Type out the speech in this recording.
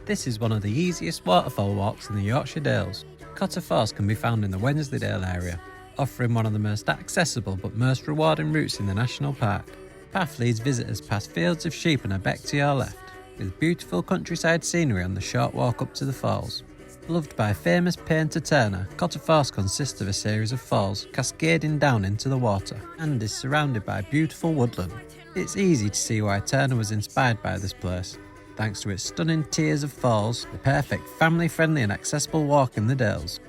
This is one of the easiest waterfall walks in the Yorkshire Dales. Cotter can be found in the Wensleydale area, offering one of the most accessible but most rewarding routes in the national park. The path leads visitors past fields of sheep and a beck to your left, with beautiful countryside scenery on the short walk up to the falls. Loved by famous painter Turner, Cotter consists of a series of falls cascading down into the water and is surrounded by beautiful woodland. It's easy to see why Turner was inspired by this place, thanks to its stunning tiers of falls, the perfect family-friendly and accessible walk in the Dales.